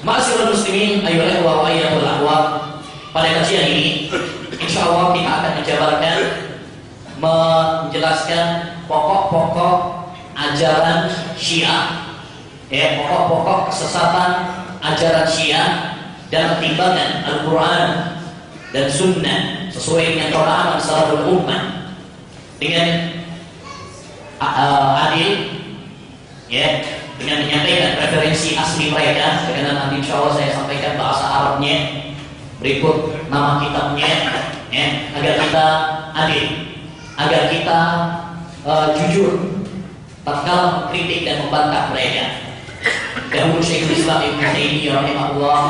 Ma'asyiral muslimin, ayyuhal ikhwah wa ayyuhal akhwat. Pada kajian ini, insyaallah kita akan menjabarkan, menjelaskan pokok-pokok ajaran Syiah, pokok-pokok kesesatan ajaran Syiah dalam timbangan Al-Quran dan Sunnah sesuai dengan pemahaman salaful ummah dengan adil, dengan menyampaikan referensi asli mereka. Karena nanti insya Allah saya sampaikan bahasa Arabnya berikut, nama kitabnya, agar kita adil, agar kita jujur tatkala mengkritik dan membantah mereka. Dahulu Syekhul Islam Ibnu Taimiyah rahimahullah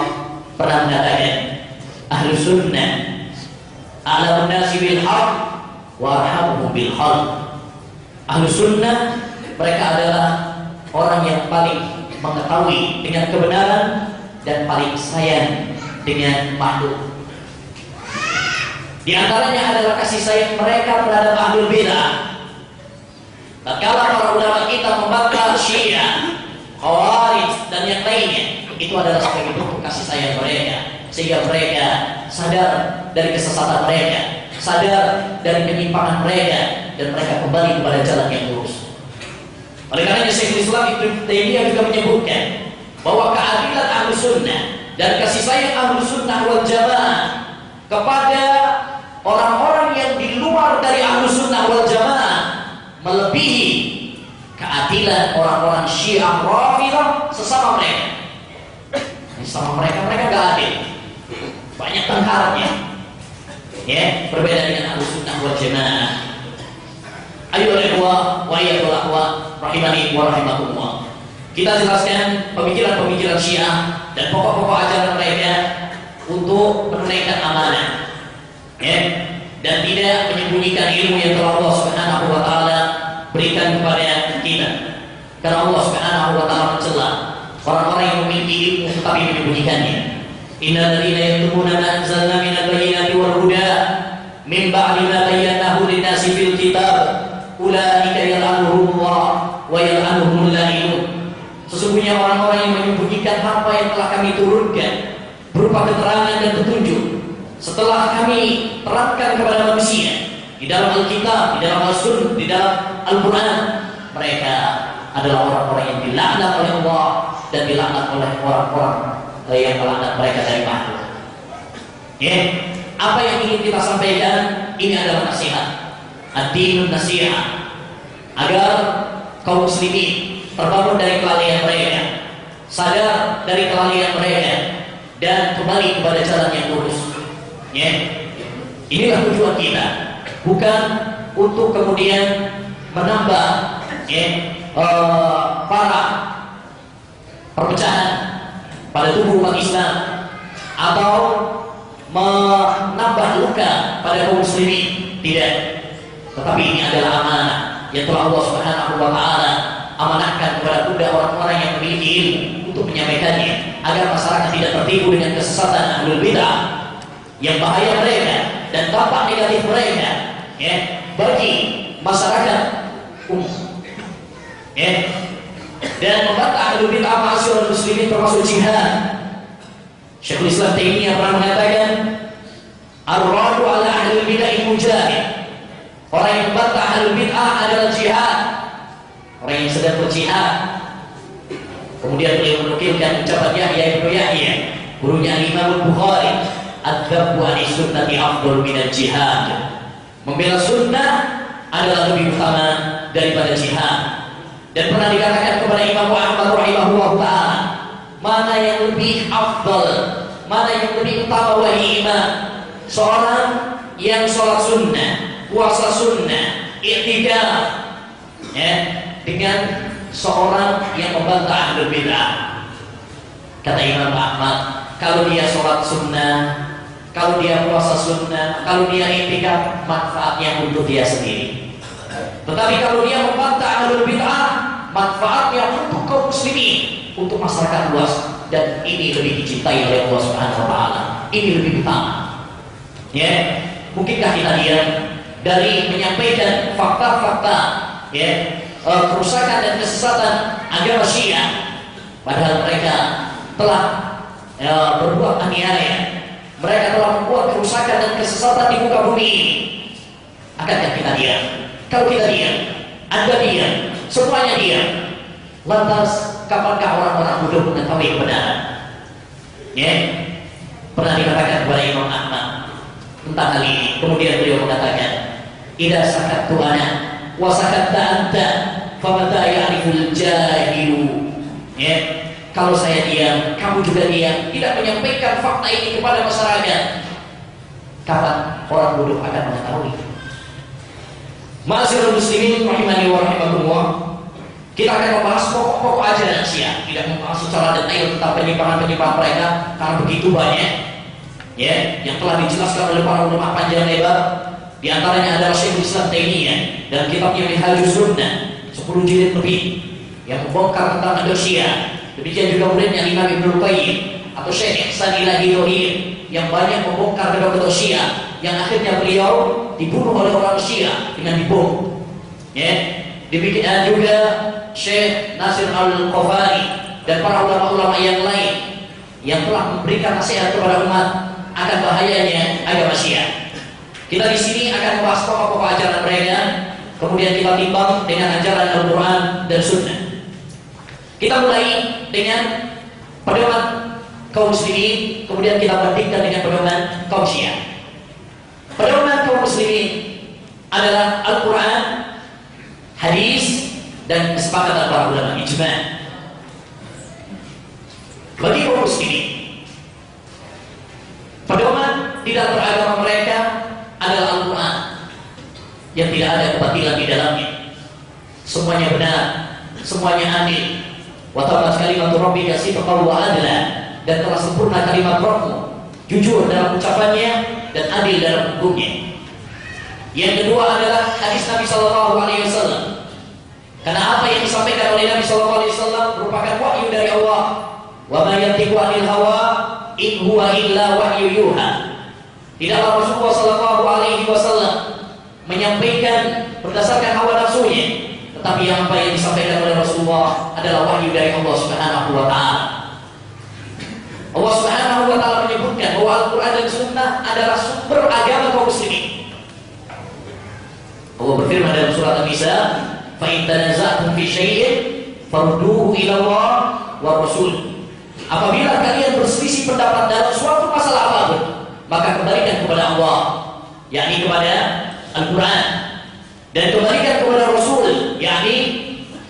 pernah mengatakan, Ahlus Sunnah a'lamun nasi bil haqq wa arhamuhum bil khalq. Ahlus Sunnah, mereka adalah orang yang paling mengetahui dengan kebenaran dan paling sayang dengan makhluk. Di antaranya adalah kasih sayang mereka terhadap ahlul bidah. Tatkala para ulama kita membantah Syiah, Khawarij dan yang lainnya, itu adalah sebagai bentuk kasih sayang mereka, sehingga mereka sadar dari kesesatan mereka, sadar dari penyimpangan mereka, dan mereka kembali kepada jalan yang lurus. Oleh karena Syekhul Islam Ibnu Taimiyah juga menyebutkan bahwa keadilan Ahlus Sunnah dan kasih sayang Ahlus Sunnah wal Jamaah kepada orang-orang yang di luar dari Ahlus Sunnah wal Jamaah melebihi keadilan orang-orang Syiah Rafidhah sesama mereka. Sama mereka nggak adil, banyak tengkarnya, berbeda dengan Ahlus Sunnah wal Jamaah. Ayyuhal ikhwah wa ayyuhal akhwat rahimani wa rahimakumullah. Kita jelaskan pemikiran-pemikiran Syiah dan pokok-pokok ajaran mereka untuk menunaikan amanah, dan tidak menyembunyikan ilmu yang telah Allah Subhanahu wa taala berikan kepada kita. Karena Allah Subhanahu wa taala mencela orang-orang yang memiliki ilmu tetapi menyembunyikannya. Innal ladzina yaktumuna ma anzalna minal bayyinati wal huda min ba'di ma bayyanahu lin-nasi fil kitab ulaika yal'anuhumullah wa yal'anuhumul la'inun. Sesungguhnya orang-orang yang menyembunyikan apa yang telah kami turunkan berupa keterangan dan petunjuk setelah kami terapkan kepada manusia di dalam Alkitab, di dalam As-Sunnah, di dalam Al-Quran, mereka adalah orang-orang yang dilaknat oleh Allah dan dilaknat oleh orang-orang yang melaknat mereka dari makhluk. Apa yang ingin kita sampaikan ini adalah nasihat, ad-dinun nasihat, agar kaum muslimin terbangun dari kelalaian mereka, sadar dari kelalaian mereka, dan kembali kepada jalan yang lurus. Inilah tujuan kita, bukan untuk kemudian menambah para perpecahan pada tubuh umat Islam atau menambah luka pada kaum muslimin. Tidak. Tetapi ini adalah amanah yang telah Allah Subhanahu wa taala amanahkan kepada orang-orang yang memiliki ilmu untuk menyampaikannya, agar masyarakat tidak tertipu dengan kesesatan ahlul bidah yang bahaya mereka dan dampak negatif mereka bagi masyarakat umum. Dan membantah ahlul bidah ma'asyiral muslimin termasuk jihad. Syekhul Islam Taimiyah pernah mengatakan, ar-radu ala ahlul bidah mujahid. Orang yang membantah ahlul bid'ah adalah jihad, orang yang sedang berjihad. Kemudian beliau menukilkan ucapan Yahya ibnu Yahya, gurunya Imam Bukhari, ad-dzabbu anis sunnati afdal minal jihad. Membela sunnah adalah lebih utama daripada jihad. Dan pernah dikatakan kepada Imam Ahmad rahimahullah ta'ala, mana yang lebih afdal, mana yang lebih utama wahai imam? Seorang yang sholat sunnah, puasa sunnah, i'tikaf, dengan seorang yang membantah ahlul bidah. Kata Imam Ahmad, kalau dia sholat sunnah, kalau dia puasa sunnah, kalau dia i'tikaf, manfaatnya untuk dia sendiri. Tetapi kalau dia membantah ahlul bidah, manfaatnya untuk kaum muslimin, untuk masyarakat luas, dan ini lebih dicintai oleh Allah Subhanahu wa taala. Ini lebih utama. Mungkinkah kita diam dari menyampaikan fakta-fakta kerusakan dan kesesatan agama Syiah, padahal mereka telah berbuat aniaya, mereka telah membuat kerusakan dan kesesatan di muka bumi ini. Akankah kita diam? Kalau kita diam, Anda diam, semuanya diam, lantas kapankah orang-orang bodoh mengetahui kebenaran? Ya, pernah dikatakan kepada Imam Ahmad tentang hal ini. Kemudian beliau mengatakan, "Idza sakattu ana wa sakatta anta, famata ya'riful jahilu." Ya, kalau saya diam, kamu juga diam, tidak menyampaikan fakta ini kepada masyarakat, kapan orang bodoh akan mengetahui? Ma'asyiral muslimin rahimani wa rahimakumullah, kita akan membahas pokok-pokok ajaran Syiah, tidak membahas secara detail tentang penyimpangan-penyimpangan mereka karena begitu banyak, ya, yang telah dijelaskan oleh para ulama panjang lebar. Di antaranya adalah Syekhul Islam Taimiyah dan kitabnya Minhajus Sunnah 10 jilid lebih yang membongkar tentang ajaran Syiah. Demikian juga muridnya Imam Ibnu Qayyim atau Syekh Ihsan Ilahi Dohir yang banyak membongkar kedok-kedok Syiah yang akhirnya beliau dibunuh oleh orang Syiah dengan dibom. Ya, demikian juga Syekh Nasir Al-Qafari dan para ulama-ulama yang lain yang telah memberikan nasihat kepada umat akan bahayanya agama Syiah. Kita di sini akan membahas pokok-pokok ajaran mereka, kemudian kita timbang dengan ajaran Al-Quran dan Sunnah. Kita mulai dengan pedoman kaum muslimin, kemudian kita bandingkan dengan pedoman kaum Syiah. Pedoman kaum muslimin adalah Al-Quran, hadis, dan kesepakatan para ulama ijma'. Bagi kaum muslimin, pedoman di dalam beragama mereka adalah Al-Quran yang tidak ada kebatilan di dalamnya. Semuanya benar, semuanya adil. Wa tammat kalimatu rabbika sidqan wa adla, dan telah sempurna kalimat Rabbmu, jujur dalam ucapannya dan adil dalam hukumnya. Yang kedua adalah hadis Nabi sallallahu alaihi wasallam. Karena apa yang disampaikan oleh Nabi sallallahu alaihi wasallam merupakan wahyu dari Allah. Wa ma yantiqu 'anil hawa in huwa illa wahyu yuha. Tidaklah Rasulullah sallallahu alaihi wasallam menyampaikan berdasarkan hawa nafsunya, tetapi yang apa yang disampaikan oleh Rasulullah adalah wahyu dari Allah Subhanahu wa taala. Allah Subhanahu wa taala menyebutkan bahwa Al-Qur'an dan Sunnah adalah sumber agama kaum muslimin. Allah berfirman dalam surat An-Nisa, "Fa in tanaza'tum fi syai'in farudduhu ila Allah wa Rasul." Apabila kalian berselisih pendapat dalam suatu masalah apapun, maka kembalikan kepada Allah, yakni kepada Al-Quran, dan kembalikan kepada Rasul, yakni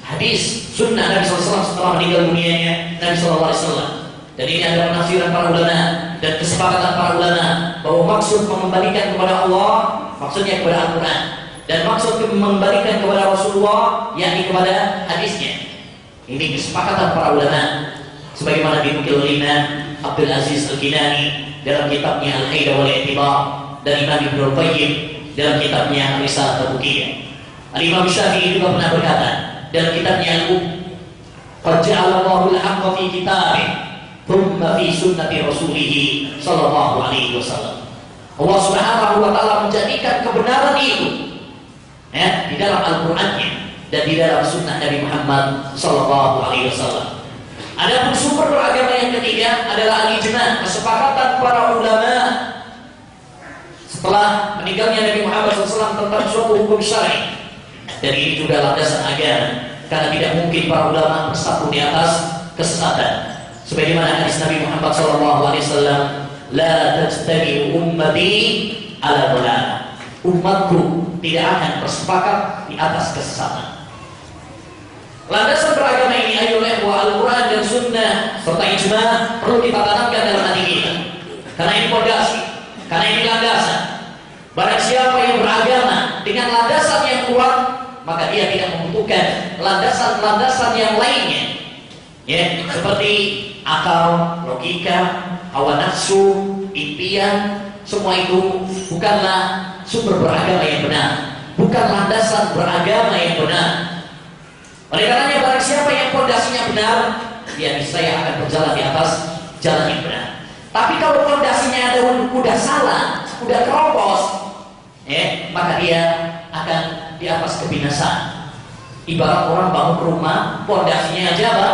hadis sunnah Nabi SAW setelah meninggal dunianya Nabi SAW. Dan ini adalah penafsiran para ulama dan kesepakatan para ulama bahwa maksud mengembalikan kepada Allah maksudnya kepada Al-Quran, dan maksud mengembalikan kepada Rasulullah yakni kepada hadisnya. Ini kesepakatan para ulama, sebagaimana dinukil oleh Imam Abdul Aziz Al-Kinani dalam kitabnya Al-Haidah wal I'tibar, dan Imam Ibnu Qayyim dalam kitabnya Risalah Tabukiyah. Al-Imam Syafi'i juga pernah berkata dalam kitabnya Al-Um, "Qad ja'ala Allahu al-haqqa fi kitabih, thumma fi sunnati rasulih sallallahu alaihi wasallam." Allah Subhanahu wa taala menjadikan kebenaran itu di dalam Al-Qur'annya dan di dalam sunnah Nabi Muhammad sallallahu alaihi wasallam. Adapun sumber beragama yang ketiga adalah al-ijma', kesepakatan para ulama setelah meninggalnya Nabi Muhammad SAW tentang suatu hukum syar'i. Dan ini juga landasan agama, karena tidak mungkin para ulama bersatu di atas kesesatan. Sebagaimana hadis Nabi Muhammad SAW, "La tajtami'u ummati ala dhalalah." Umatku tidak akan bersepakat di atas kesesatan. Landasan beragama ini adalah Al-Quran dan Sunnah serta ijma' perlu kita tanamkan dalam hati kita, karena ini fondasi, karena ini landasan. Barang siapa yang beragama dengan landasan yang kuat, maka dia tidak membutuhkan landasan-landasan yang lainnya, ya, seperti akal, logika, hawa nafsu, impian. Semua itu bukanlah sumber beragama yang benar, bukan landasan beragama yang benar. Oleh karenanya barang siapa yang fondasinya benar, dia niscaya akan berjalan di atas jalan yang benar. Tapi kalau fondasinya ada udah salah, udah keropos, maka dia akan di atas kebinasaan. Ibarat orang bangun rumah, fondasinya aja apa?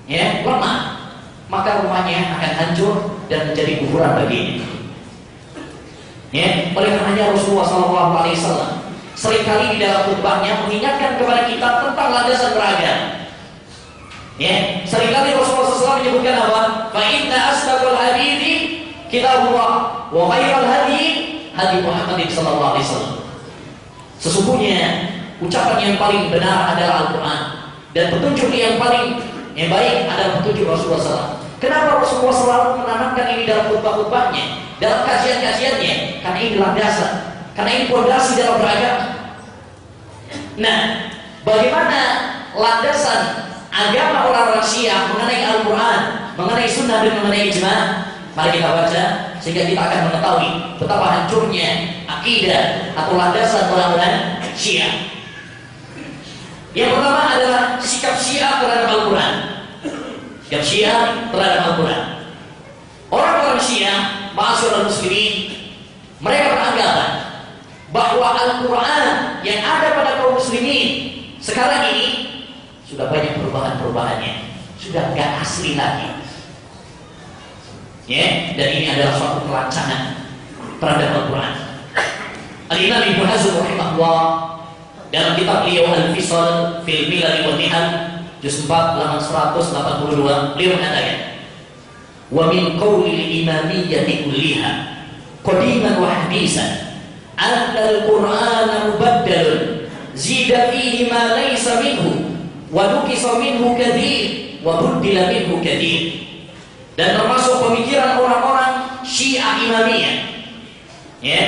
Lemah. maka rumahnya akan hancur dan menjadi kuburan baginya. Ya, oleh karenanya Rasulullah SAW seringkali di dalam khutbahnya mengingatkan kepada kita tentang landasan beragama. Ya, seringkali Rasulullah SAW menyebutkan apa? Fa inna asdaqal hadithi kitabullah wa khairal hadi hadi Muhammadin sallallahu alaihi wasallam. Sesungguhnya ucapan yang paling benar adalah Al-Quran, dan petunjuk yang paling baik adalah petunjuk Rasulullah SAW. Kenapa Rasulullah selalu menanamkan ini dalam khutbah-khutbahnya, dalam kajian-kajiannya? Karena ini landasan, karena ini fondasi dalam beragama. Nah, bagaimana landasan agama orang-orang Syiah mengenai Al-Quran, mengenai Sunnah dan mengenai Ijma'? Mari kita baca sehingga kita akan mengetahui betapa hancurnya akidah atau landasan orang-orang Syiah. Yang pertama adalah sikap Syiah terhadap Al-Quran. Sikap Syiah terhadap Al-Quran. Orang-orang Syiah, ma'asyiral muslimin, mereka beranggapan bahwa Al-Quran yang ada pada kaum muslimin sekarang ini sudah banyak perubahan-perubahannya, sudah nggak asli lagi. Ya, dan ini adalah suatu perancangan terhadap Al-Quran. Al-Imam Ibnu Hazm rahimahullah dalam kitab beliau Al-Fisal fil Milal wal Nihal juz 4 halaman 182 beliau mengatakan, wa min qawli al-imamiyyati kulliha qadiman wa hadisan anna al-Qur'ana mubaddalun zida fihi ma laysa minhu wa nukisa minhu kathir wa buddila minhu kathir. Dan termasuk pemikiran orang-orang Syiah Imamiyah, ya,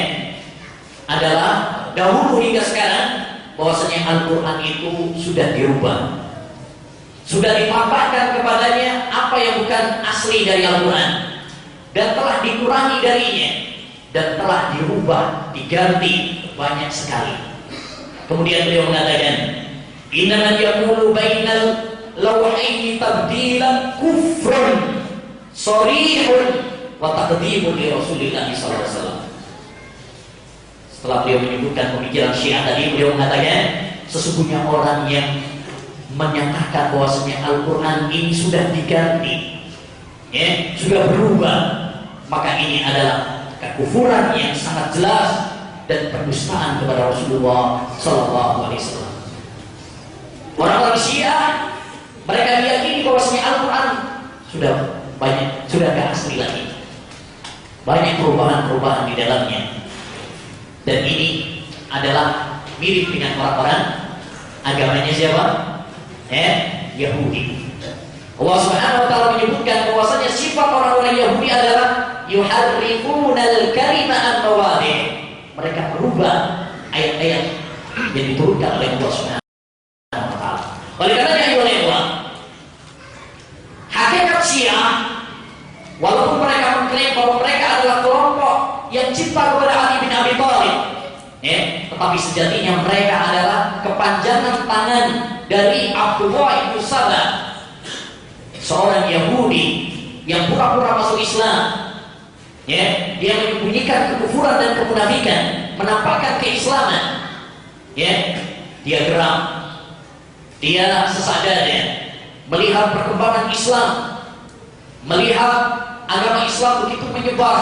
adalah dahulu hingga sekarang bahwasanya Al-Quran itu sudah dirubah, sudah ditambahkan kepadanya apa yang bukan asli dari Al-Quran, dan telah dikurangi darinya, dan telah dirubah, diganti banyak sekali. Kemudian beliau mengatakan, innaman yaqulu bainal lawhaini tabdilan kufrun sharihun wa taqdimun li Rasulillah sallallahu alaihi wasallam. Setelah beliau menyebutkan pemikiran Syiah tadi, beliau mengatakan sesungguhnya orang yang menyatakan bahwasanya Al-Quran ini sudah diganti, ya, sudah berubah, maka ini adalah kekufuran yang sangat jelas dan pendustaan kepada Rasulullah sallallahu alaihi wasallam. Orang-orang Syiah mereka meyakini bahwasanya Al-Quran sudah banyak, sudah tidak asli lagi, banyak perubahan-perubahan di dalamnya, dan ini adalah mirip dengan orang-orang agamanya siapa? Yahudi. Allah Subhanahu wa taala menyebutkan bahwasanya sifat orang-orang Yahudi adalah yuharrifunal kalima an mawadhi'. Mereka merubah ayat-ayat yang diturunkan oleh Allah Subhanahu wa taala. Oleh karenanya ayolah, hakikat Syiah, walaupun mereka mengklaim bahwa mereka adalah kelompok yang cinta kepada Ali bin Abi Thalib, tetapi sejatinya mereka adalah kepanjangan tangan dari Abdullah bin Sabah, seorang Yahudi yang pura-pura masuk Islam. Ya, dia menyembunyikan kekufuran dan kemunafikan, menampakkan keislaman. Ya, dia geram, dia sesak dada melihat perkembangan Islam, melihat agama Islam begitu menyebar,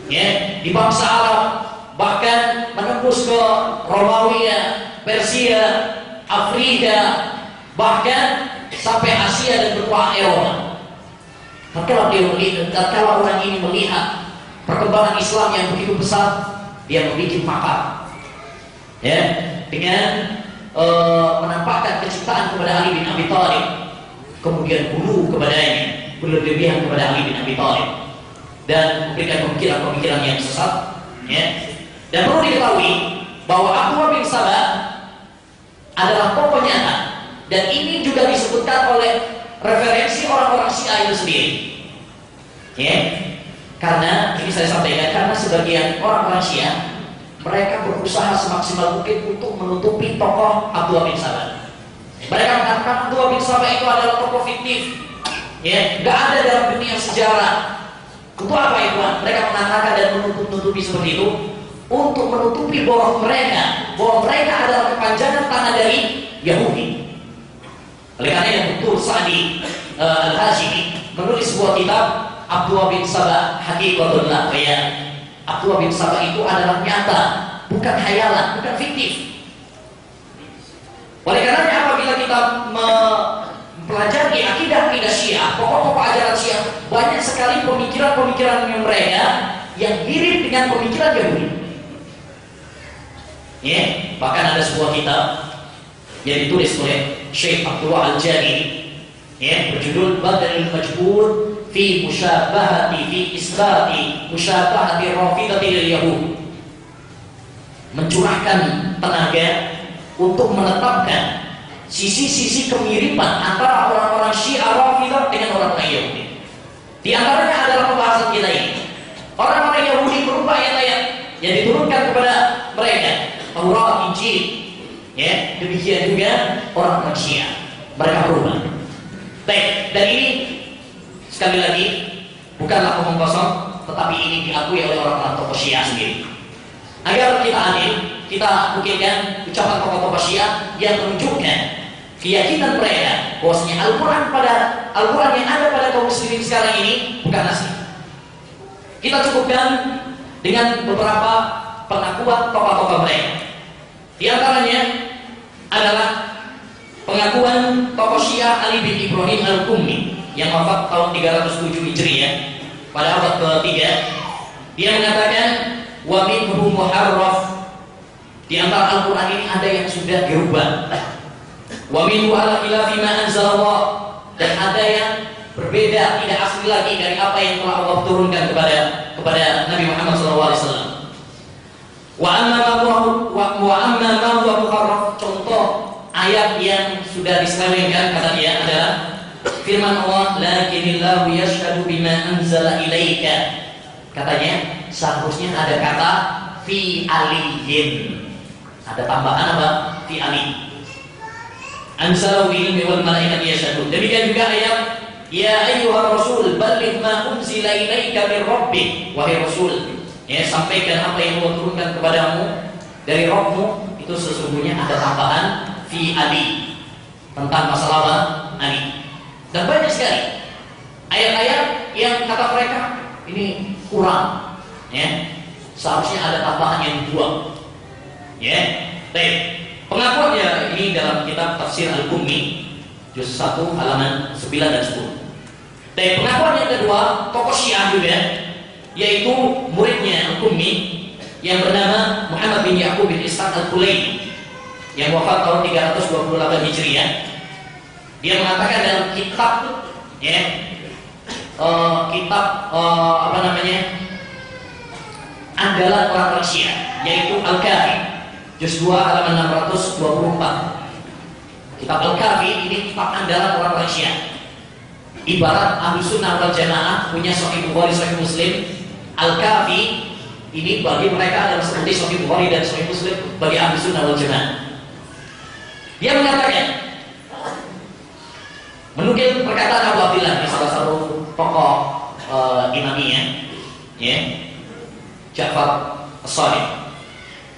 ya, di bangsa Arab, bahkan menembus ke Romawi, Persia, Afrika, bahkan sampai Asia dan benua Eropa. Tatkala orang ini melihat perkembangan Islam yang begitu besar, dia membuat makar, ya, dengan menampakkan kecintaan kepada Ali bin Abi Thalib, kemudian bunuh kepadanya, berlebihan kepada Ali bin Abi Thalib, dan memberikan pemikiran-pemikiran yang sesat, ya. Dan perlu diketahui bahwa Abdullah bin Sabah adalah tokoh nyata, dan ini juga disebutkan oleh referensi orang-orang Syiah itu sendiri, ya. Karena ini saya sampaikan karena sebagian orang-orang Syiah mereka berusaha semaksimal mungkin untuk menutupi tokoh Abdullah bin Sabah. Mereka mengatakan Abdullah bin Sabah itu adalah tokoh fiktif, ya, nggak ada dalam dunia sejarah. Untuk apa itu? Mereka mengatakan dan menutupi seperti itu untuk menutupi bahwa mereka adalah kepanjangan tangan dari Yahudi. Oleh karena yang betul Sa'di Al-Hashimi menulis sebuah kitab Abdullah bin Sabah Haqiqatul La Bayan. Abdullah bin Sabah itu adalah nyata, bukan khayalan, bukan fiktif. Oleh karenanya apabila kita mempelajari akidah Syiah, pokok-pokok ajaran Syiah, banyak sekali pemikiran-pemikiran mereka yang mirip dengan pemikiran Yahudi. Ya, bahkan ada sebuah kitab yang ditulis oleh Syekh Abdullah Al-Jani, ya, berjudul Badalul Majbur fi musyabahati fi isbati musyabahati rafidati lil Yahud. Mencurahkan tenaga untuk menetapkan sisi-sisi kemiripan antara orang-orang Syiah Rafidah dengan orang-orang Yahudi. Di antaranya adalah pembahasan kita ini. Orang-orang Yahudi berupa ayat-ayat yang diturunkan kepada mereka, Taurat, Injil. Ya, demikian juga orang-orang Syiah. Mereka berubah. Baik, dan ini sekali lagi bukanlah omong kosong, tetapi ini diakui oleh orang-orang tokoh Syiah sendiri. Agar kita adil, kita buktikan ucapan tokoh-tokoh Syiah yang menunjukkan keyakinan mereka bahwasanya Al-Quran yang ada pada kaum muslimin sekarang ini bukan asli. Kita cukupkan dengan beberapa pengakuan tokoh-tokoh mereka. Di antaranya adalah pengakuan tokoh Syiah Ali bin Ibrahim Al-Qummi yang wafat tahun 307 Hijriah pada abad ke-3. Dia mengatakan wa minhu muharraf, di antara Al-Quran ini ada yang sudah dirubah. Wa minhu ala khilafi ma anzalallah, dan ada yang berbeda, tidak asli lagi dari apa yang telah Allah turunkan kepada Nabi Muhammad SAW. Wa amma ma huwa muharraf, contoh ayat yang sudah diselewengkan kata dia adalah firman Allah, lakinillahu yashhadu bima anzala ilaika. Katanya seharusnya ada kata fi aliyin, ada tambahan apa? Fi ali. Anzalahu ilmi wal malaikatu yashhadun. Demikian juga ayat ya ayyuhar rasul balligh ma unzila ilaika min rabbik. Wahai rasul, ya, sampaikan apa yang Allah turunkan kepadamu dari Rabbmu. Itu sesungguhnya ada tambahan fi ali, tentang masalah ali. Dan banyak sekali ayat-ayat yang kata mereka ini kurang, ya, seharusnya ada tambahan yang dibuang, ya. Baik, pengakuannya ini dalam kitab Tafsir Al-Qummi juz 1 halaman 9 dan 10. Baik, pengakuan yang kedua tokoh Syiah juga, yaitu muridnya Al-Qummi yang bernama Muhammad bin Ya'qub bin Ishaq Al-Kulaini yang wafat tahun 328 Hijriah. Dia mengatakan dalam kitab, ya, andalan orang-orang Syiah, yaitu Al-Kafi juz 2 halaman 624. Kitab Al-Kafi ini kitab andalan orang-orang Syiah. Ibarat Ahlussunnah wal Jamaah punya Sahih Bukhari, Sahih Muslim, Al-Kafi ini bagi mereka adalah seperti Sahih Bukhari dan Sahih Muslim bagi Ahlussunnah wal Jamaah. Dia mengatakan, menukil perkataan Abu Abdillah, salah satu tokoh imamiyah, ya, Ja'far As-Shadiq.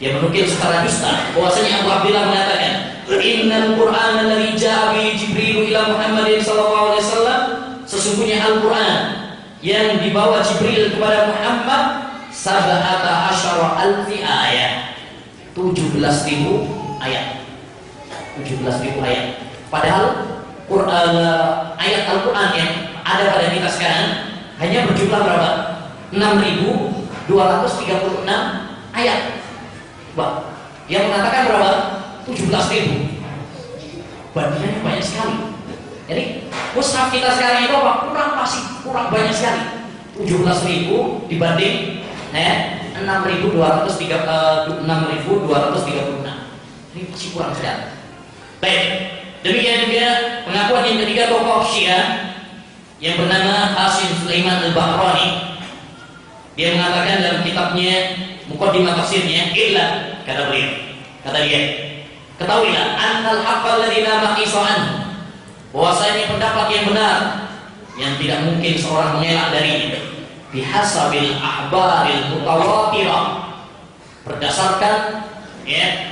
Dia menukil secara dusta bahwasanya Abu Abdillah mengatakan, innal Qur'an alladzi ja'a bi Jibril ila Muhammadin sallallahu alaihi wasallam, sesungguhnya Al-Qur'an yang dibawa Jibril kepada Muhammad sab'ata asyara alfi ayat, 17.000 ayat. 17.000 ayat. Padahal ayat Al-Quran yang ada pada kita sekarang hanya berjumlah berapa? 6.236 ayat. Wah, yang mengatakan berapa? 17.000. Bandingannya banyak sekali. Jadi mushaf kita sekarang itu apa? Kurang banyak sekali. 17.000 dibanding 6.236. Ini masih kurang sekali. Baik, demikian juga pengakuan yang ketiga tokoh Syiah yang bernama Hasim Sulaiman Al-Bahrani. Dia mengatakan dalam kitabnya Muqaddimah tafsirnya, "Illa," kata dia, "ketahuilah annal haqqal ladzi la maqisa anhu," bahwasanya pendapat yang benar yang tidak mungkin seorang mengelak darinya, bihasabil ahbaril mutawatirah, berdasarkan, ya,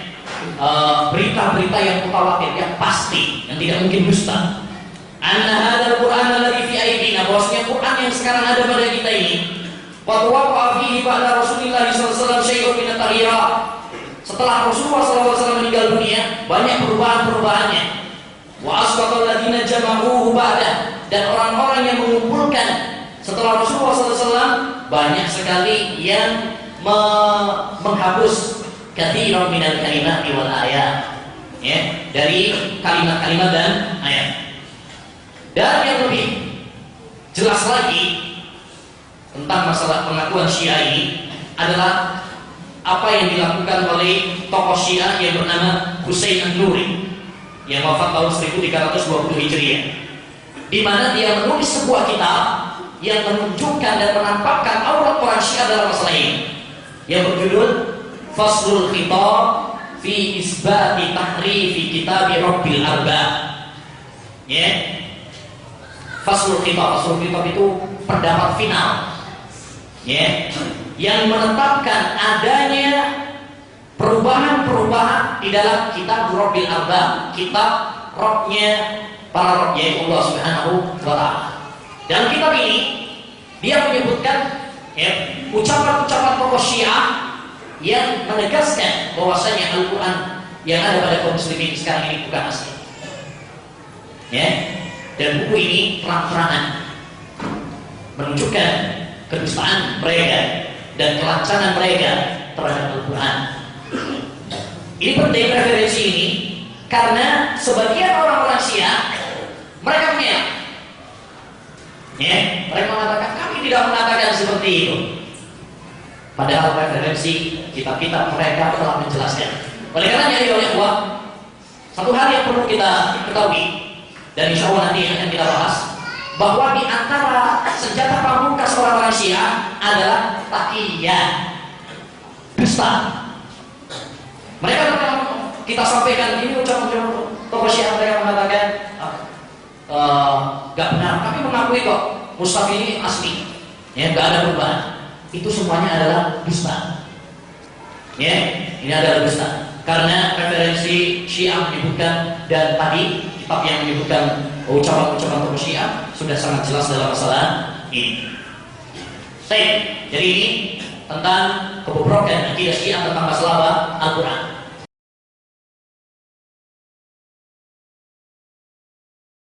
berita-berita yang mutawatir, yang pasti, yang tidak mungkin dusta. anna hadzal Qur'an alladzi fi aydina, bahwasanya Quran yang sekarang ada pada kita ini, wa waqa'a fihi ba'da Rasulillah sallallahu alaihi wasallam syai'un min at-taghyirat. Setelah Rasulullah sallallahu alaihi wasallam meninggal dunia, banyak perubahan-perubahannya. Wa asbaqal ladzina jama'uhu ba'da, dan orang-orang yang mengumpulkan setelah Rasulullah sallallahu alaihi wasallam banyak sekali yang menghapus katsiran minal kalimat wal ayat, ya, dari kalimat-kalimat dan ayat. Dan yang lebih jelas lagi tentang masalah pengakuan Syiah ini adalah apa yang dilakukan oleh tokoh Syiah yang bernama Husain An-Nuri yang wafat tahun 1320 Hijriah, di mana dia menulis sebuah kitab yang menunjukkan dan menampakkan aurat orang Syiah dalam masalah ini, yang berjudul Faslul Khitab fi Isbati Tahrifi Kitab Rabbil Arbab. Ya. Faslul Khitab itu pendapat final, ya, yang menetapkan adanya perubahan-perubahan di dalam kitab Rabbil Arbab, kitab Rabbnya para Rabb, yaitu Allah Subhanahu wa Ta'ala. Dalam kitab ini dia menyebutkan, ya, ucapan-ucapan tokoh Syiah yang menegaskan bahwasanya Al-Quran yang ada pada kaum muslimin sekarang ini bukan asli. Ya, dan buku ini terang-terangan menunjukkan kedustaan mereka dan kelancangan mereka terhadap Al-Quran. Ini penting referensi ini karena sebagian orang-orang Syiah mereka mengelak. Ya, mereka mengatakan kami tidak mengatakan seperti itu. Padahal referensi kitab-kitab mereka telah menjelaskan. Oleh karena itu, satu hal yang perlu kita ketahui dan insya Allah nanti akan kita bahas, bahwa di antara senjata pamungkas orang-orang Syiah adalah taqiyah, dusta. Mereka kita sampaikan ini ucapan tokoh Syiah, mereka mengatakan gak benar, tapi mengakui kok mushaf ini asli, ya, gak ada perubahan. Itu semuanya adalah dusta. Ya, ini adalah dusta. Karena referensi Syiah menyebutkan, dan tadi kitab yang menyebutkan ucapan-ucapan tokoh Syiah sudah sangat jelas dalam masalah ini. Baik, jadi ini tentang kebobrokan akidah Syiah tentang masalah Al-Quran.